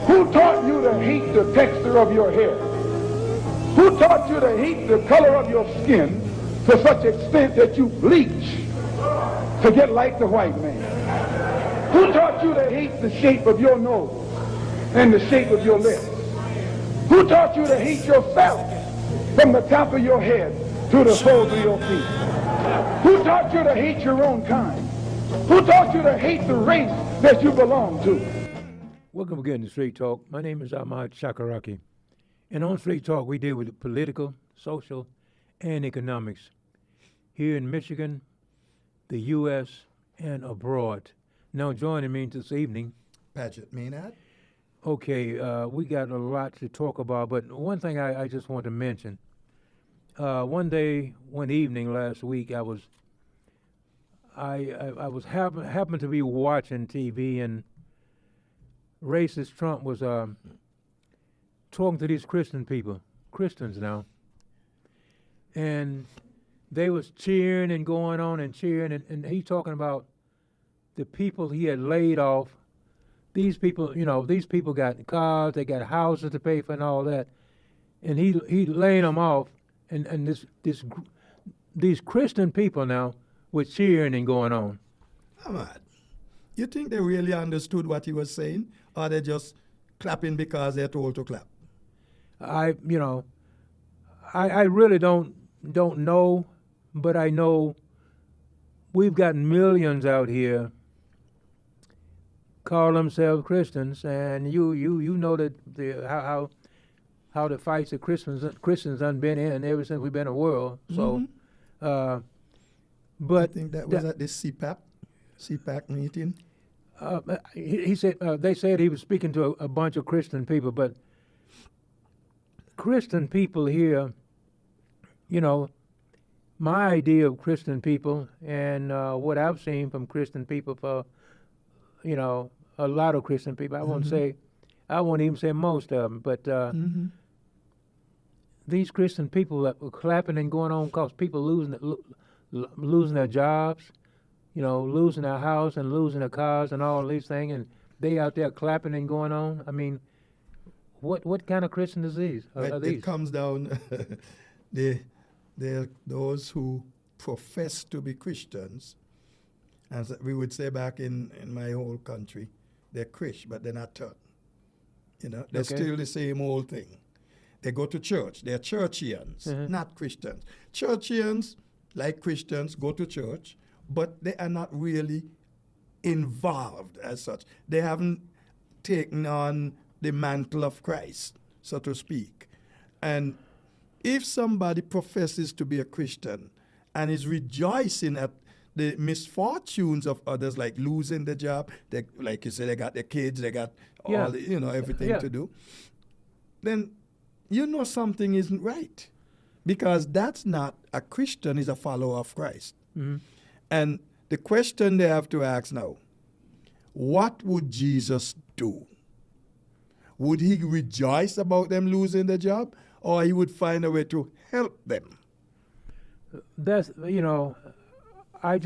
Who taught you to hate the texture of your hair? Who taught you to hate the color of your skin to such extent that you bleach to get like the white man? Who taught you to hate the shape of your nose and the shape of your lips? Who taught you to hate yourself from the top of your head to the soles of your feet? Who taught you to hate your own kind? Who taught you to hate the race that you belong to? Welcome again to Straight Talk. My name is Ahmad Shakaraki. And on Straight Talk, we deal with political, social, and economics here in Michigan, the U.S., and abroad. Now joining me this evening. Paget Maynard. Okay, we got a lot to talk about, but one thing I just want to mention. One evening last week, I was happened to be watching TV, and racist Trump was talking to these Christians now, and they was cheering and going on and cheering, and he talking about the people he had laid off. These people got cars, they got houses to pay for and all that, and he laying them off, and these Christian people now were cheering and going on. Ahmad, you think they really understood what he was saying, or they just clapping because they're told to clap? I really don't know, but I know we've got millions out here call themselves Christians, and you know that how the fights that Christians done been in ever since we've been in the world. So, but I think that was at the CPAC meeting. He said they said he was speaking to a bunch of Christian people, but Christian people here, my idea of Christian people and what I've seen from Christian people for, a lot of Christian people. I won't even say most of them, but these Christian people that were clapping and going on because people losing their jobs, losing their house and losing their cars and all these things, and they out there clapping and going on. I mean, what kind of Christian disease are these? It comes down, they're those who profess to be Christians, as we would say back in my whole country, they're Christian, but they're not taught. They're still the same old thing. They go to church. They're churchians, not Christians. Churchians, like Christians, go to church, but they are not really involved as such. They haven't taken on the mantle of Christ, so to speak. And if somebody professes to be a Christian and is rejoicing at the misfortunes of others, like losing the job, they, like you said, they got their kids, they got all the, everything to do, then something isn't right, because that's not a Christian, is a follower of Christ. Mm-hmm. And the question they have to ask now, what would Jesus do? Would he rejoice about them losing the job, or he would find a way to help them? That's, I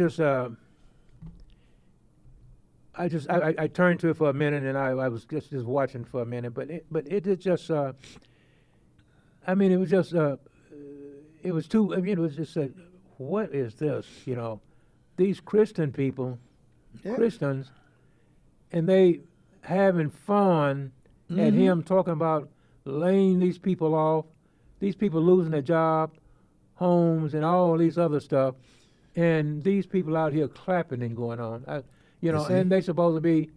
turned to it for a minute, and I was just watching for a minute, but it is just, it was just, it was too, it was just, what is this, these Christian people, Christians, and they having fun at him talking about laying these people off, these people losing their job, homes, and all these other stuff, and these people out here clapping and going on, and they supposed to be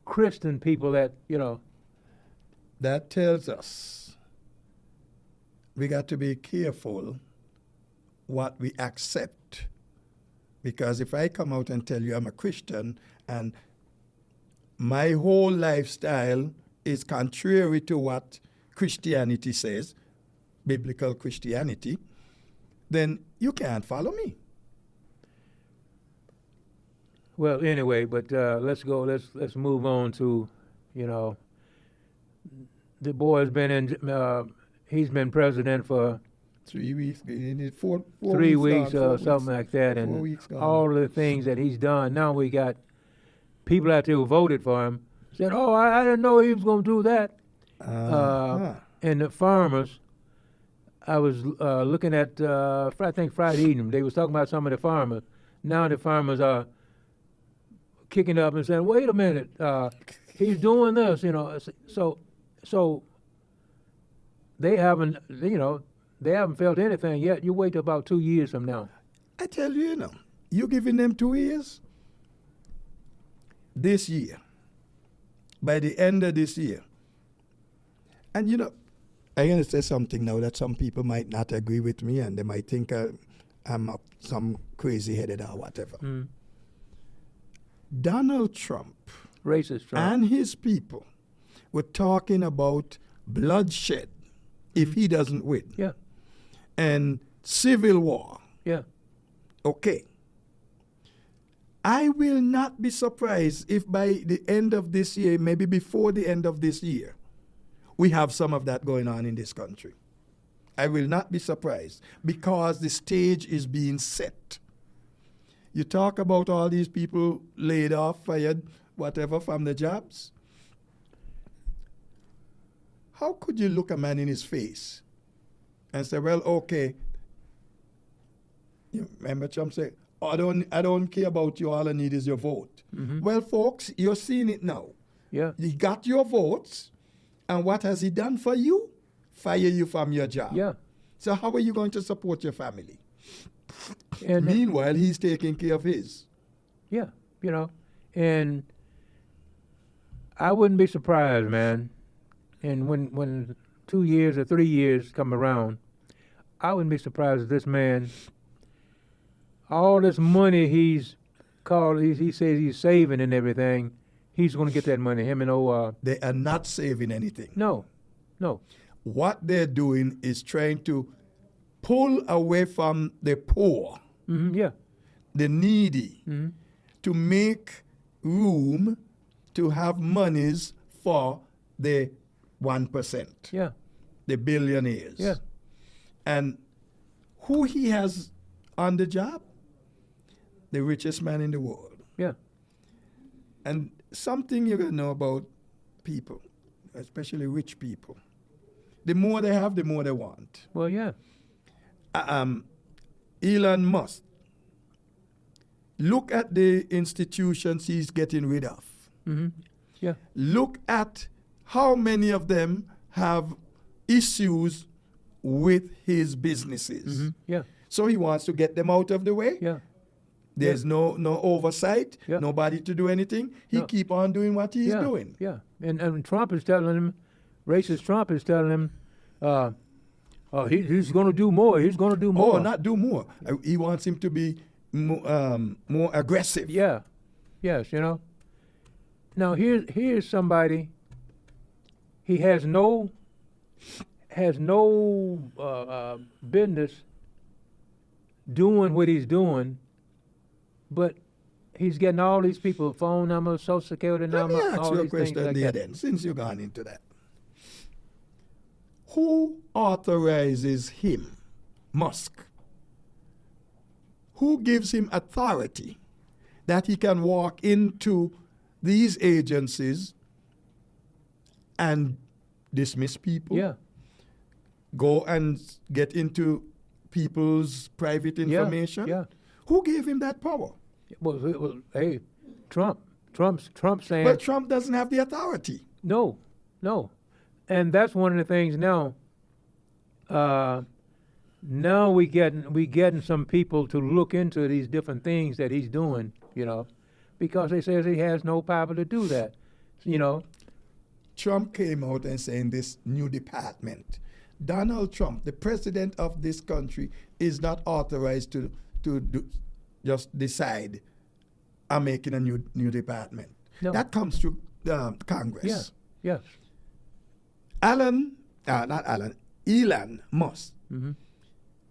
Christian people that, That tells us we got to be careful what we accept, because if I come out and tell you I'm a Christian and my whole lifestyle is contrary to what Christianity says, biblical Christianity, then you can't follow me. Well, anyway, but let's move on to, the boy's been he's been president for 3 weeks, 3 weeks or something like that, and all the things that he's done. Now we got people out there who voted for him Said, "Oh, I didn't know he was going to do that." And the farmers, I was looking at, I think Friday evening, they was talking about some of the farmers. Now the farmers are kicking up and saying, "Wait a minute, he's doing this," you know. So they haven't, you know, they haven't felt anything yet. You wait about 2 years from now. I tell you, you know, you're giving them 2 years. This year, by the end of this year, and you know, I'm going to say something now that some people might not agree with me and they might think I'm some crazy-headed or whatever. Donald Trump Racist Trump. and his people were talking about bloodshed if he doesn't win. Yeah, And civil war. yeah. Okay. I will not be surprised if by the end of this year, maybe before the end of this year, we have some of that going on in this country. I will not be surprised because the stage is being set. You talk about all these people laid off, fired, whatever, from the jobs. How could you look a man in his face and say, well, okay, you remember Trump said, oh, I don't care about you, all I need is your vote. Well, folks, you're seeing it now. Yeah. He got your votes, and what has he done for you? Fire you from your job. Yeah. So how are you going to support your family? And Meanwhile, he's taking care of his. yeah, you know, and I wouldn't be surprised, man. And when 2 years or 3 years come around, I wouldn't be surprised if this man, all this money he says he's saving and everything, he's going to get that money. Him and They are not saving anything. no. What they're doing is trying to pull away from the poor, Yeah. the needy, to make room to have monies for the 1%, Yeah. the billionaires. Yeah. And who he has on the job? The richest man in the world. Yeah. And something you're going to know about people, especially rich people. The more they have, the more they want. Well, yeah. Elon Musk, look at the institutions he's getting rid of. Yeah. Look at how many of them have issues with his businesses. Yeah. So he wants to get them out of the way. Yeah. There's no oversight, Yeah. nobody to do anything. He No. keep on doing what he's Yeah. doing. Yeah. And Trump is telling him, racist Trump is telling him, he's going to do more. He's going to do more. Oh, not do more. He wants him to be more aggressive. Yeah. Yes, you know. Now here's somebody. He has no business doing what he's doing, but he's getting all these people phone numbers, social security Let number, me ask all you a these things question like there that. then, since you've gone into that. Who authorizes him, Musk? Who gives him authority that he can walk into these agencies and dismiss people? Yeah. Go and get into people's private information? Yeah. Who gave him that power? Well, hey, Trump's saying But Trump doesn't have the authority. no, and that's one of the things now. Now we getting some people to look into these different things that he's doing, you know, because they says he has no power to do that, you know. Trump came out and saying this new department. Donald Trump, the president of this country, is not authorized to just decide, I'm making a new department. No. That comes through Congress. Yeah. Elon Musk,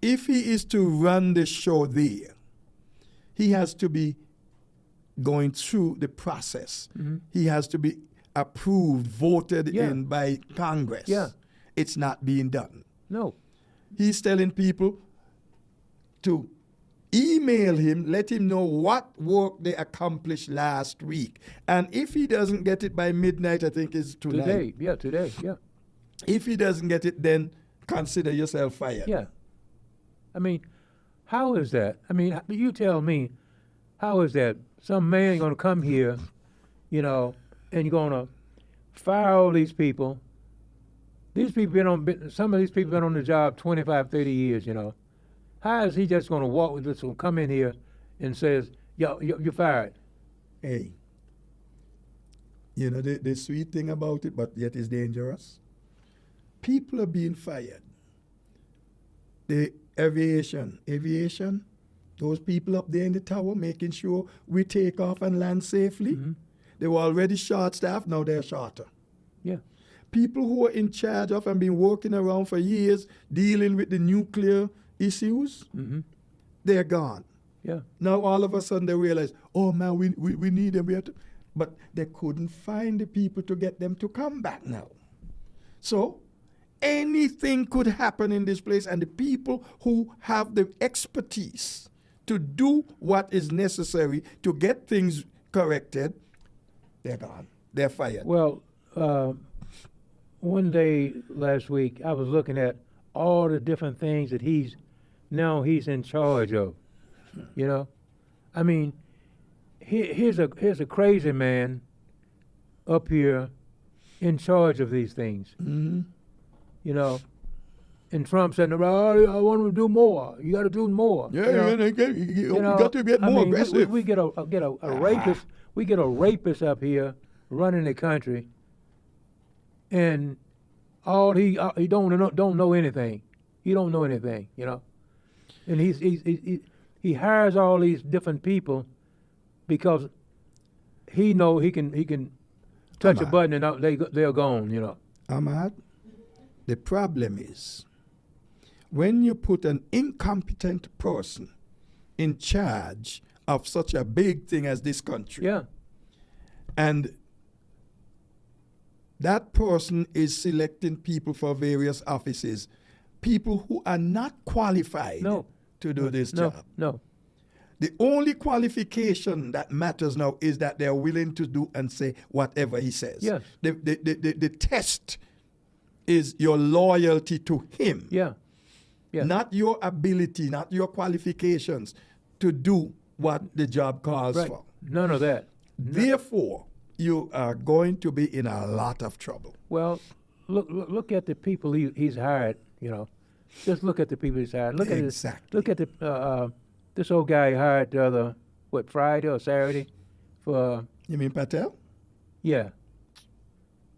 if he is to run the show there, he has to be going through the process. He has to be approved, voted in by Congress. Yeah. It's not being done. No. He's telling people to email him, let him know what work they accomplished last week. And if he doesn't get it by midnight, I think it's tonight. Today, yeah. If he doesn't get it, then consider yourself fired. Yeah. I mean, how is that? I mean, you tell me, how is that? Some man going to come here, you know, and you're going to fire all these people. These people some of these people been on the job 25, 30 years, you know. How is he just going to walk with this, come in here and says, yo, you're fired? Hey, you know, the sweet thing about it, but yet it's dangerous. People are being fired. The aviation, those people up there in the tower making sure we take off and land safely. Mm-hmm. They were already short-staffed, now they're shorter. Yeah. People who are in charge of and been working around for years dealing with the nuclear issues, mm-hmm. they're gone. Yeah. Now all of a sudden they realize, oh man, we need them. We have to. But they couldn't find the people to get them to come back now. So anything could happen in this place, and the people who have the expertise to do what is necessary to get things corrected, they're gone. They're fired. Well, one day last week, I was looking at all the different things that he's in charge of. You know, I mean, here's a crazy man up here in charge of these things. Mm-hmm. You know, and Trump said, "Oh, I want to do more. You got to do more." Yeah, you got to get more aggressive. We get a rapist. We get a rapist up here running the country, and all he don't know anything. He don't know anything, you know, and he hires all these different people because he know he can touch a button and they're gone, you know. Ahmad, the problem is when you put an incompetent person in charge of such a big thing as this country. Yeah. And that person is selecting people for various offices, people who are not qualified to do this job. No. The only qualification that matters now is that they're willing to do and say whatever he says. Yes. The test is your loyalty to him. Yeah. Yeah. Not your ability, not your qualifications to do what the job calls for. None of that. Therefore, you are going to be in a lot of trouble. Well, look at the people he's hired. You know, just look at the people he's hired. Look at the this old guy he hired the other Friday or Saturday for. You mean Patel? Yeah.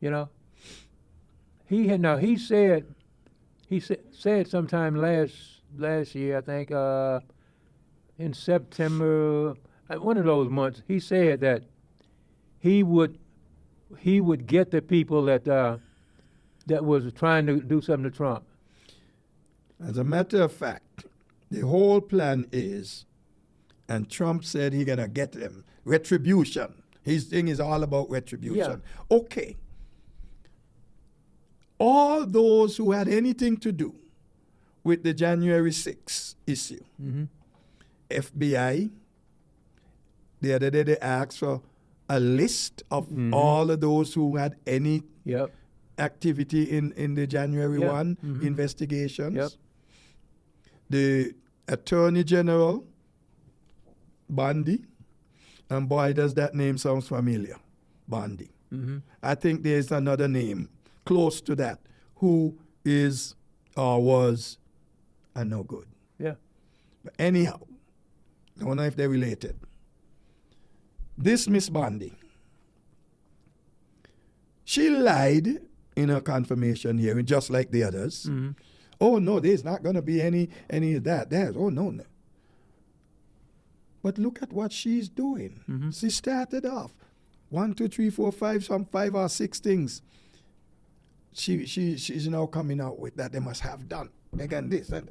You know, he said sometime last year, I think, in September, one of those months, he said that he would get the people that was trying to do something to Trump. As a matter of fact, the whole plan is, and Trump said he's gonna get them, retribution. His thing is all about retribution. Yeah. Okay. All those who had anything to do with the January 6th issue, mm-hmm. FBI, the other day they asked for a list of mm-hmm. all of those who had any yep. activity in the January 1 mm-hmm. investigations. Yep. The Attorney General, Bondi, and boy, does that name sound familiar, Bondi. Mm-hmm. I think there's another name close to that who is or was no good. Yeah. But anyhow, I don't know if they're related. This Miss Bondi, she lied in her confirmation hearing just like the others. Mm-hmm. Oh no, there's not going to be any of that. There's no. But look at what she's doing. Mm-hmm. She started off 1, 2, 3, 4, 5, some 5 or 6 things. She's now coming out with that they must have done. Again, this and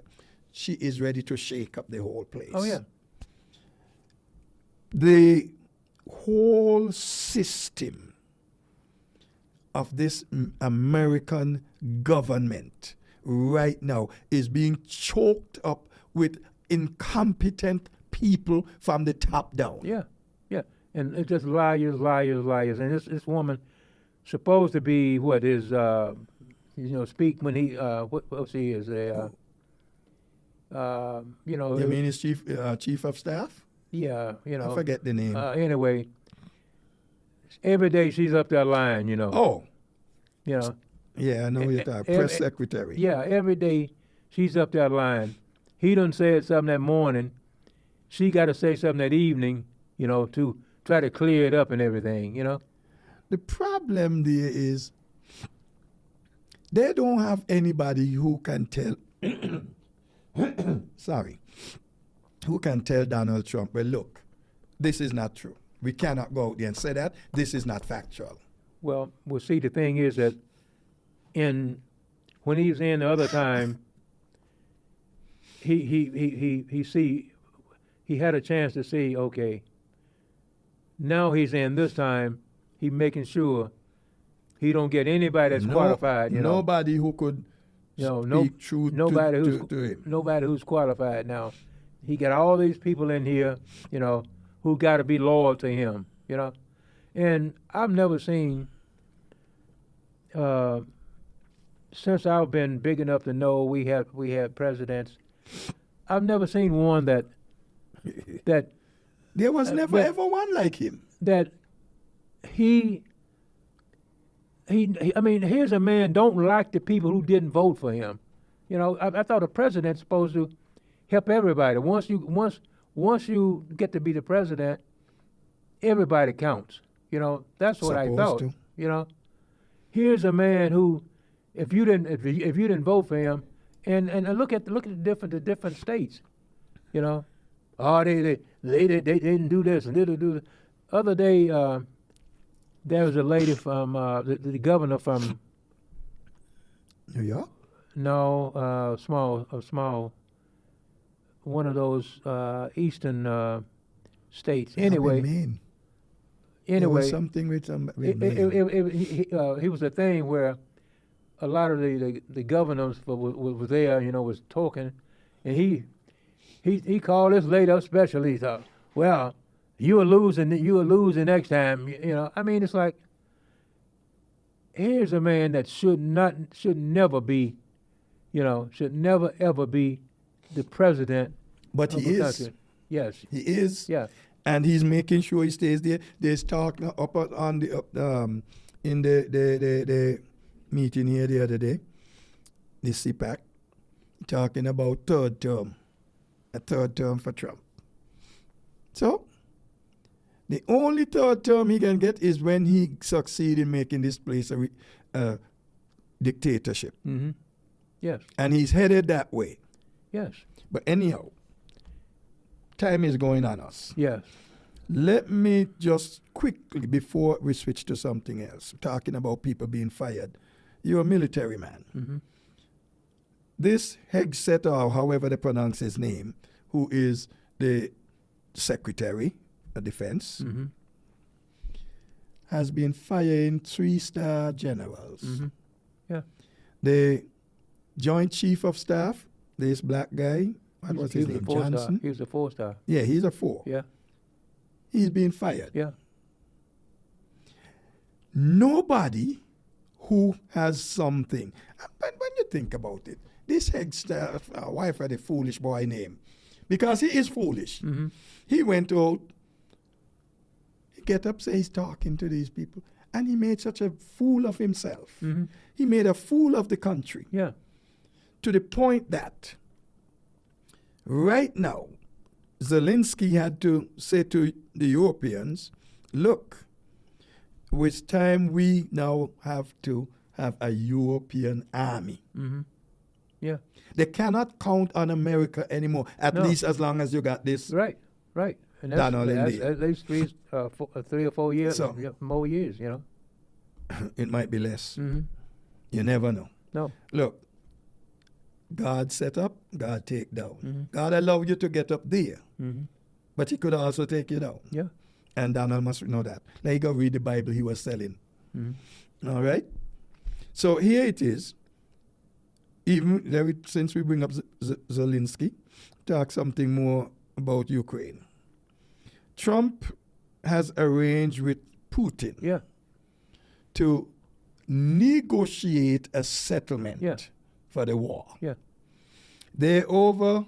she is ready to shake up the whole place. Oh yeah. The whole system of this American government right now is being choked up with incompetent people from the top down. Yeah, yeah, and it's just liars, liars, liars. And this woman supposed to be what is speak when he what's he is a You mean his chief of staff? Yeah, I forget the name. Anyway, every day she's up there lying. Oh. Yeah, I know you're talking. Press secretary. Yeah, every day she's up there lying. He done said something that morning. She got to say something that evening, to try to clear it up and everything, The problem there is they don't have anybody who can tell, who can tell Donald Trump, well, look, this is not true. We cannot go out there and say that. This is not factual. Well, see, the thing is that when he was in the other time, he had a chance to see, okay, now he's in this time, he's making sure he don't get anybody that's qualified. Nobody who could speak truth to him. Nobody who's qualified now. He got all these people in here, who got to be loyal to him, And I've never seen, since I've been big enough to know we had presidents, I've never seen one that there was never ever one like him. That I mean, here's a man don't like the people who didn't vote for him. I thought a president's supposed to help everybody. Once you get to be the president, everybody counts. That's what I thought. Here's a man who, if you didn't vote for him, and look at the different states, Oh, they didn't do this and didn't do that. Other day, there was a lady from the governor from New York. No, small one of those eastern states. Anyway, Maine. Anyway, there was something with Maine. he was a thing where a lot of the governors was there, was talking, and he called this lady up special. He thought, well, you will lose next time. I mean, it's like, here's a man that should never be, should never ever be the president. But he is. Country. Yes. He is. Yeah. And he's making sure he stays there. There's talk up on the in the meeting here the other day, the CPAC, talking about a third term for Trump. So, the only third term he can get is when he succeeds in making this place a dictatorship. Mm-hmm. Yes. And he's headed that way. Yes. But anyhow, time is going on us. Yes. Let me just quickly, before we switch to something else, talking about people being fired. You're a military man. Mm-hmm. This Hegseth, or however they pronounce his name, who is the Secretary of Defense, mm-hmm. has been firing 3-star generals. Mm-hmm. Yeah. The Joint Chief of Staff, this black guy, what was his name? Johnson? He was a 4-star. Yeah, he's a 4. Yeah. He's been fired. Yeah. Nobody who has something. But when you think about it, this Hegseth, wife had a foolish boy name, because he is foolish. Mm-hmm. He went out, he get up, say he's talking to these people, and he made such a fool of himself. Mm-hmm. He made a fool of the country. Yeah. To the point that right now, Zelensky had to say to the Europeans, look, it's time we now have to have a European army. Mm-hmm. Yeah. They cannot count on America anymore, at least as long as you got this. Right. And that's at least 3 or 4 years, So, more years, It might be less. Mm-hmm. You never know. No. Look, God set up, God take down. Mm-hmm. God allowed you to get up there, Mm-hmm. but he could also take you down. Yeah. And Donald must know that. Now you go read the Bible he was selling. Mm-hmm. All right? So here it is. Even since we bring up Zelensky, talk something more about Ukraine. Trump has arranged with Putin Yeah. to negotiate a settlement Yeah. for the war. Yeah. They're over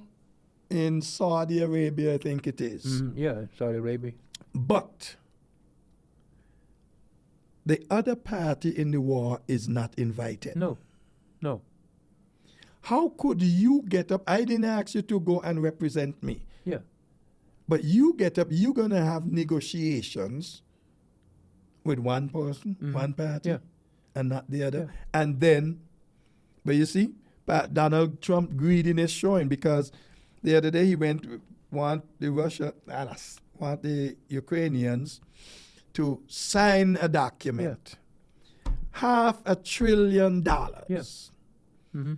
in Saudi Arabia, I think it is. Yeah. Saudi Arabia. But the other party in the war is not invited. No. No. How could you get up? I didn't ask you to go and represent me. Yeah. But you get up, you're going to have negotiations with one person, one party, Yeah. and not the other. Yeah. And then, but you see, Donald Trump greediness showing, because the other day he want the Ukrainians to sign a document. $500 billion. Yes. Mm-hmm.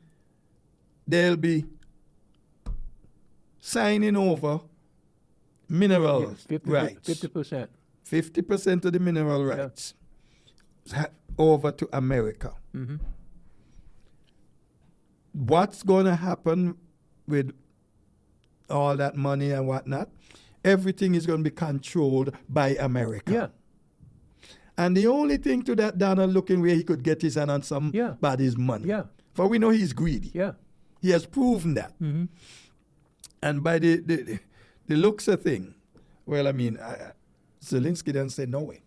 They'll be signing over mineral rights. 50%. 50% of the mineral rights over to America. Mm-hmm. What's going to happen with all that money and whatnot? Everything is going to be controlled by America. Yeah. And the only thing to that Donald looking where he could get his hand on somebody's money. Yeah. For we know he's greedy. Yeah. He has proven that. Mm-hmm. And by the looks of thing, well, I mean, Zelensky didn't say no way.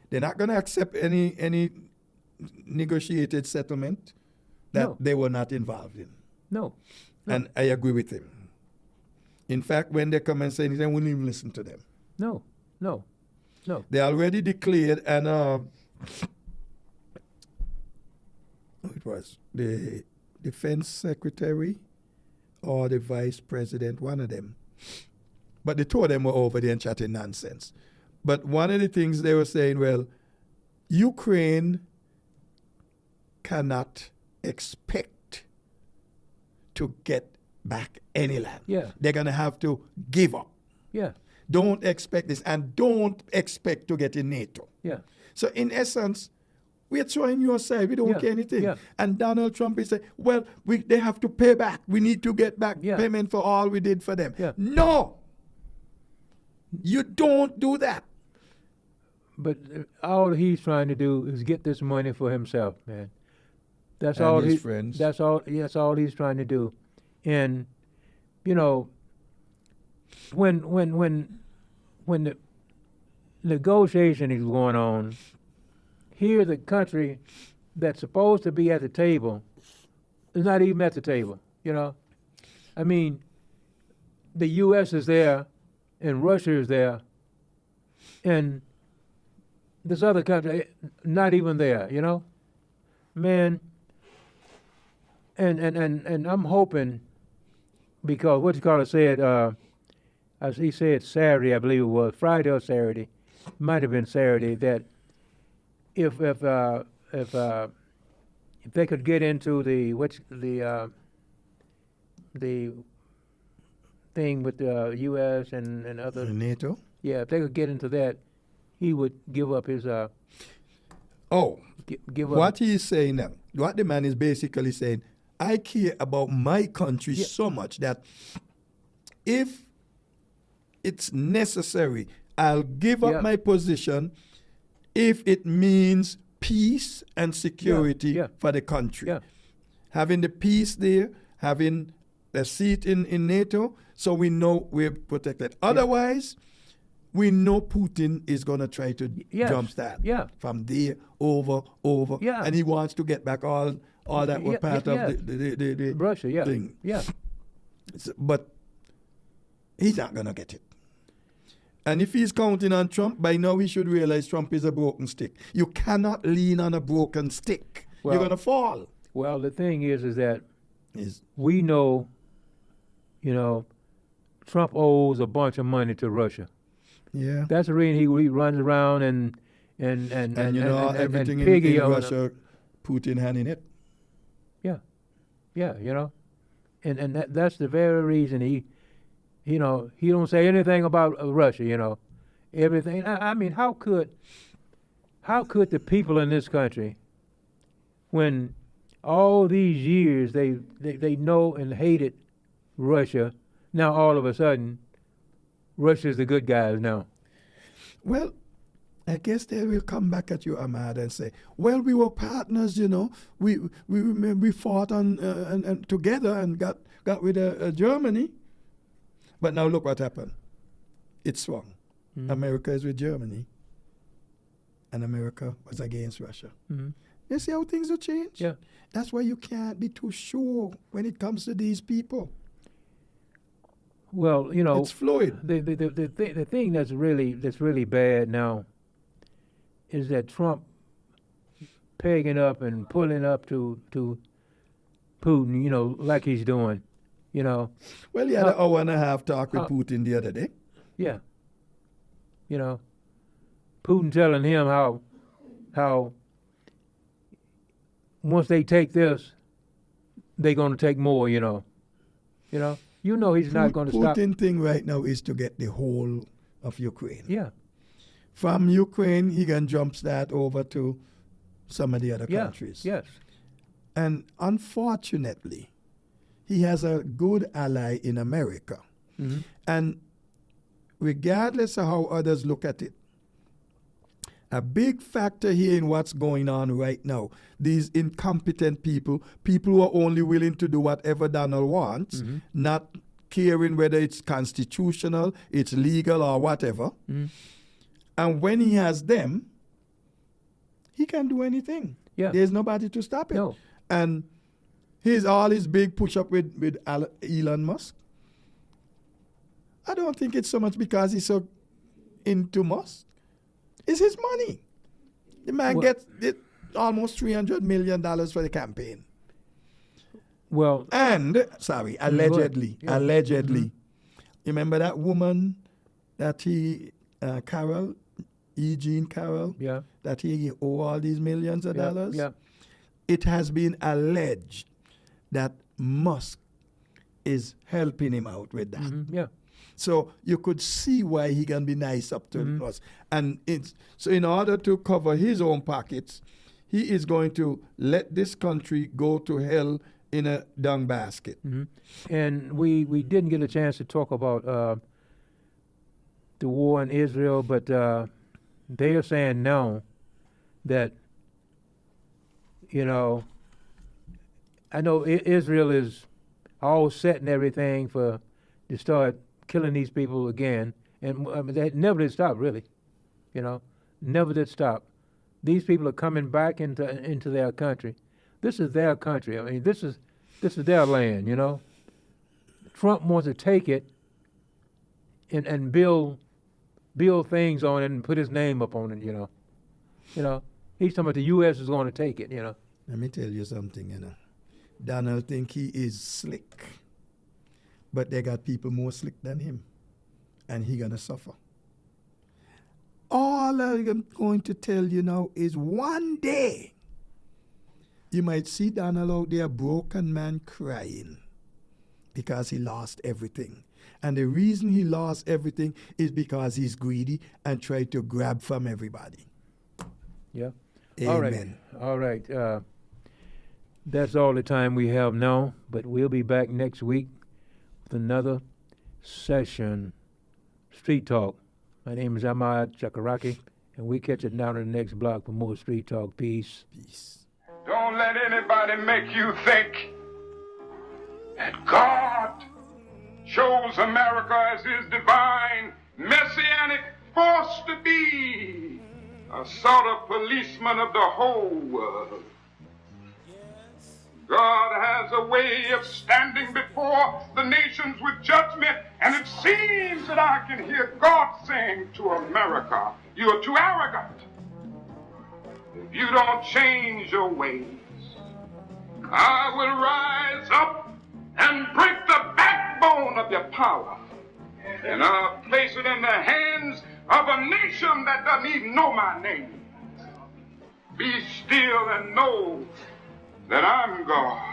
They're not going to accept any negotiated settlement that they were not involved in. No. And I agree with him. In fact, when they come and say anything, I wouldn't even listen to them. No. No. No. They already declared, and it was the defense secretary or the vice president, one of them. But the two of them were over there and chatting nonsense. But one of the things they were saying, well, Ukraine cannot expect to get back any land. Yeah. They're going to have to give up. Yeah. Don't expect this, and don't expect to get in NATO. Yeah. So in essence, we're throwing you aside. We don't care anything. Yeah. And Donald Trump is saying, well, they have to pay back. We need to get back payment for all we did for them. Yeah. No. You don't do that. But all he's trying to do is get this money for himself, man. That's And all his friends. That's all he's trying to do. And you know, when the negotiation is going on, here the country that's supposed to be at the table is not even at the table, you know? I mean, the U.S. is there, and Russia is there, and this other country not even there, you know? Man, and I'm hoping, because what you call it said, as he said Saturday, I believe it was, Friday or Saturday, might have been Saturday, that if they could get into the thing with the U.S. and other NATO? yeah, if they could get into that, he would give up his give up. What he is saying now, what the man is basically saying, I care about my country so much that if it's necessary, I'll give up my position if it means peace and security for the country. Yeah. Having the peace there, having a seat in NATO, so we know we're protected. Otherwise, we know Putin is going to try to jumpstart from there over, and he wants to get back all that were part of the Russia, thing. Yeah. But he's not going to get it. And if he's counting on Trump, by now he should realize Trump is a broken stick. You cannot lean on a broken stick. Well, you're going to fall. Well, the thing is that we know, you know, Trump owes a bunch of money to Russia. Yeah. That's the reason he runs around and you know everything and in Russia, Putin hand in it. Yeah, you know, and that's the very reason he don't say anything about Russia. You know, everything. I mean, how could the people in this country, when all these years they know and hated Russia. Now all of a sudden, Russia's the good guys now. Well, I guess they will come back at you, Ahmad, and say, "Well, we were partners, you know. We fought and together and got rid of Germany. But now look what happened. It swung. Mm-hmm. America is with Germany, and America was against Russia. Mm-hmm. You see how things will change? Yeah. That's why you can't be too sure when it comes to these people. Well, you know, It's fluid. the thing that's really bad now is that Trump pegging up and pulling up to Putin, you know, like he's doing, you know. Well, he had an hour and a half talk with Putin the other day. Yeah. You know, Putin telling him how once they take this, they're going to take more, you know. You know he's not going to stop. Putin thing right now is to get the whole of Ukraine. Yeah. From Ukraine, he can jumpstart over to some of the other countries. Yes. And unfortunately, he has a good ally in America. Mm-hmm. And regardless of how others look at it, a big factor here in what's going on right now, these incompetent people who are only willing to do whatever Donald wants, Mm-hmm. not caring whether it's constitutional, it's legal, or whatever. Mm-hmm. And when he has them, he can do anything. Yeah. There's nobody to stop it. No. And all his big push-up with Elon Musk, I don't think it's so much because he's so into Musk. It's his money. The man gets almost $300 million for the campaign. Well, And, allegedly, Mm-hmm. you remember that woman that Carol, Eugene Carroll, yeah. that he owe all these millions of dollars? Yeah. It has been alleged that Musk is helping him out with that. Mm-hmm. Yeah. So you could see why he can be nice up to Mm-hmm. us. And so in order to cover his own pockets, he is going to let this country go to hell in a dung basket. Mm-hmm. And we didn't get a chance to talk about the war in Israel, but they are saying now that, you know, I know Israel is all set and everything to start killing these people again, and I mean, they never did stop, really. You know, never did stop. These people are coming back into their country. This is their country. I mean, this is their land. You know, Trump wants to take it and build things on it and put his name up on it. You know, he's talking about the U.S. is going to take it. You know. Let me tell you something, you know. Donald think he is slick. But they got people more slick than him. And he going to suffer. All I'm going to tell you now is one day you might see Donald out there, broken man crying because he lost everything. And the reason he lost everything is because he's greedy and tried to grab from everybody. Yeah. Amen. All right. That's all the time we have now, but we'll be back next week with another session. Street Talk. My name is Ahmad Chakaraki, and we catch it down in the next block for more Street Talk. Peace. Peace. Don't let anybody make you think that God chose America as his divine messianic force to be a sort of policeman of the whole world. God has a way of standing before the nations with judgment, and it seems that I can hear God saying to America, you are too arrogant. If you don't change your ways, I will rise up and break the backbone of your power, and I'll place it in the hands of a nation that doesn't even know my name. Be still and know that I'm God.